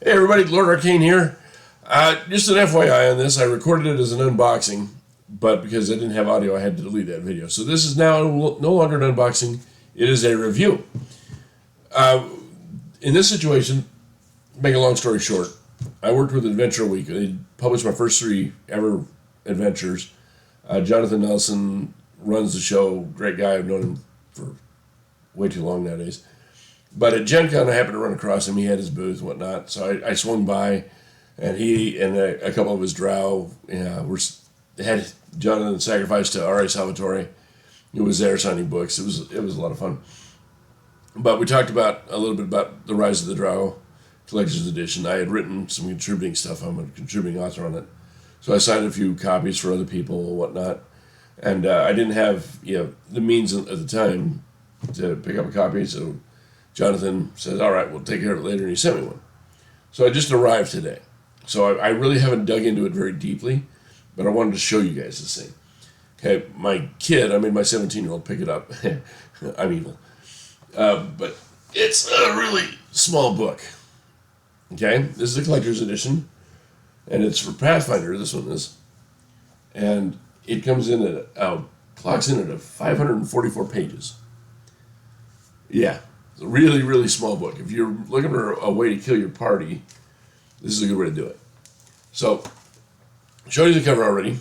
Hey everybody, Lord Arcane here. Just an FYI on this, I recorded it as an unboxing, but because I didn't have audio, I had to delete that video. So this is now no longer an unboxing, it is a review. In this situation, make a long story short, I worked with Adventure Week. They published my first 3 ever adventures. Jonathan Nelson runs the show, great guy, I've known him for way too long nowadays. But at Gen Con, I happened to run across him. He had his booth and whatnot. So I swung by, and he and a couple of his Drow had Jonathan sacrificed to R.A. Salvatore, who was there signing books. It was a lot of fun. But we talked about a little bit about the Rise of the Drow Collector's Edition. I had written some contributing stuff. I'm a contributing author on it. So I signed a few copies for other people and whatnot. And I didn't have the means at the time to pick up a copy, so Jonathan said, all right, we'll take care of it later, and he sent me one. So I just arrived today. So I really haven't dug into it very deeply, but I wanted to show you guys this thing. Okay, my kid, I made my 17-year-old pick it up. I'm evil. But it's a really small book. Okay, this is the collector's edition, and it's for Pathfinder, this one is. And it comes in at, clocks in at 544 pages. Yeah. It's a really, really small book. If you're looking for a way to kill your party, this is a good way to do it. So, I showed you the cover already.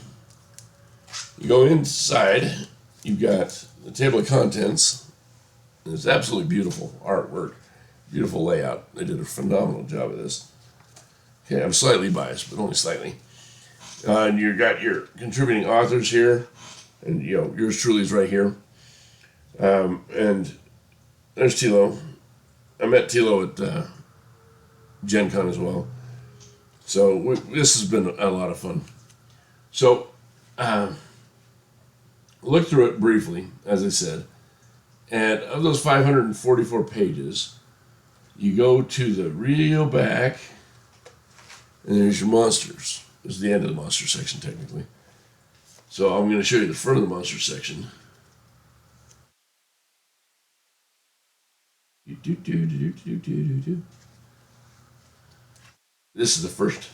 You go inside, you've got the table of contents, and it's absolutely beautiful artwork, beautiful layout. They did a phenomenal job of this. Okay, I'm slightly biased, but only slightly. And you've got your contributing authors here, and yours truly is right here. And there's Tilo. I met Tilo at Gen Con as well. So this has been a lot of fun. So look through it briefly, as I said. And of those 544 pages, you go to the real back, and there's your monsters. This is the end of the monster section, technically. So I'm going to show you the front of the monster section. This is the first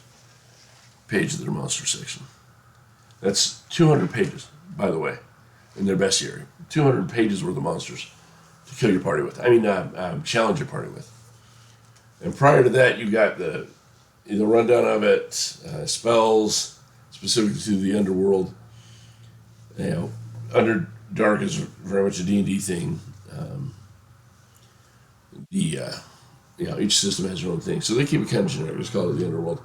page of their monster section. That's 200 pages, by the way, in their bestiary. 200 pages worth of monsters to kill your party with. Challenge your party with. And prior to that, you got the rundown of it, spells specific to the underworld. Underdark is very much a D&D thing. Each system has their own thing, so they keep it kind of generic. It's called the underworld.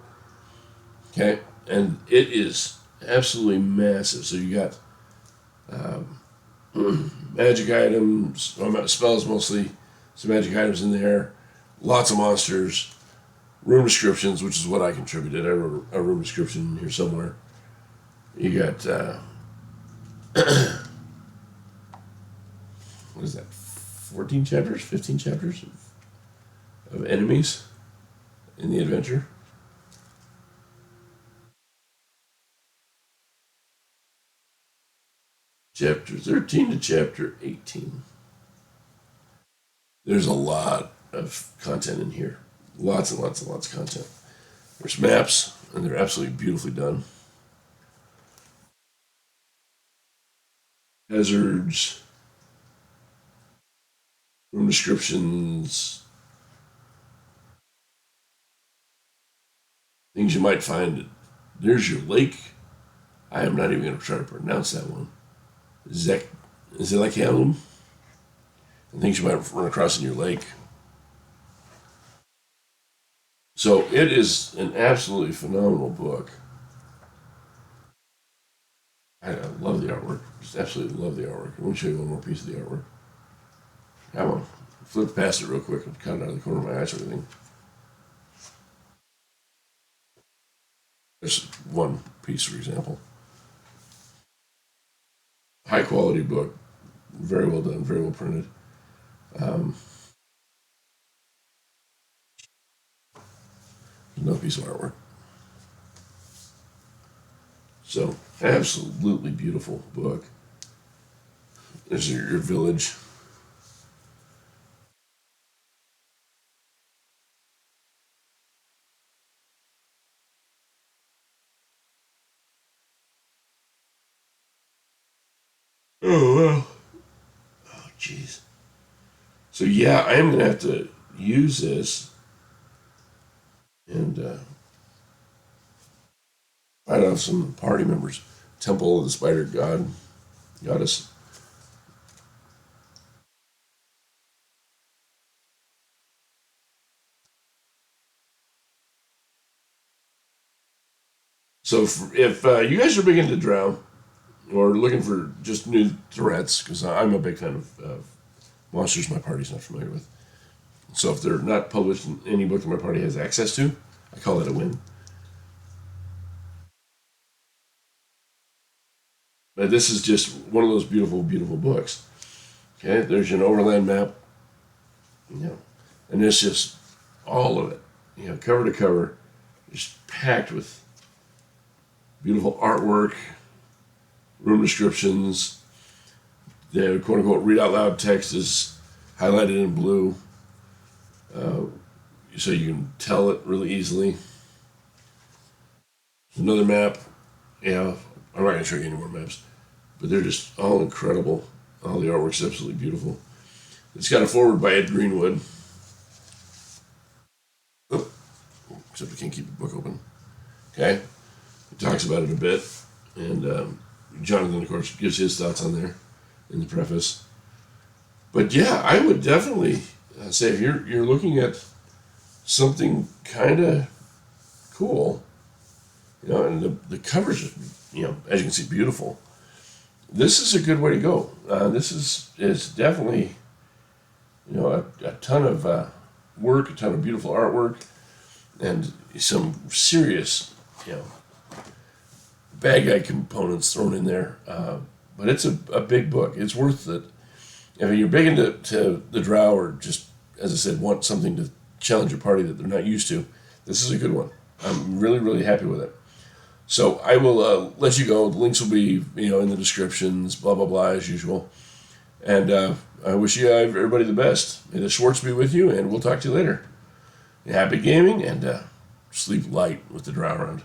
Okay, and it is absolutely massive. So you got magic items, spells mostly, some magic items in there, lots of monsters, room descriptions, which is what I contributed. I wrote a room description here somewhere. You got what is that? 14 chapters, 15 chapters of enemies in the adventure. Chapter 13 to chapter 18. There's a lot of content in here. Lots and lots and lots of content. There's maps, and they're absolutely beautifully done. Hazards, room descriptions, things you might find. There's your lake. I am not even going to try to pronounce that one. Zelakialum. And things you might run across in your lake. So it is an absolutely phenomenal book. I love the artwork. Just absolutely love the artwork. I want to show you one more piece of the artwork. Come on. Flip past it real quick. I'm cutting out of the corner of my eyes or everything. There's one piece, for example. High quality book. Very well done. Very well printed. Another piece of artwork. So, absolutely beautiful book. There's your village. Oh, well. Oh, jeez. So, yeah, I am going to have to use this and fight off some party members. Temple of the Spider God, Goddess. So, if you guys are big into Drow or looking for just new threats, because I'm a big fan of monsters my party's not familiar with. So, if they're not published in any book that my party has access to, I call that a win. But this is just one of those beautiful, beautiful books. Okay, there's an overland map, and it's just all of it, cover to cover, just packed with beautiful artwork, room descriptions. The quote unquote read out loud text is highlighted in blue, uh, so you can tell it really easily. Another map, I'm not going to show you any more maps, but they're just all incredible. All the artwork's absolutely beautiful. It's got a foreword by Ed Greenwood. Oh, except I can't keep the book open. Okay, he talks about it a bit, and Jonathan, of course, gives his thoughts on there in the preface. But yeah, I would definitely say if you're looking at something kind of cool, and the covers, as you can see, beautiful. This is a good way to go. This is definitely, a ton of work, a ton of beautiful artwork, and some serious, bad guy components thrown in there. But it's a big book. It's worth it. If you're big into the Drow, or just, as I said, want something to challenge your party that they're not used to, this is a good one. I'm really, really happy with it. So I will let you go. The links will be, in the descriptions, blah, blah, blah, as usual. And I wish you everybody the best. May the Schwartz be with you, and we'll talk to you later. Happy gaming, and sleep light with the Drow around.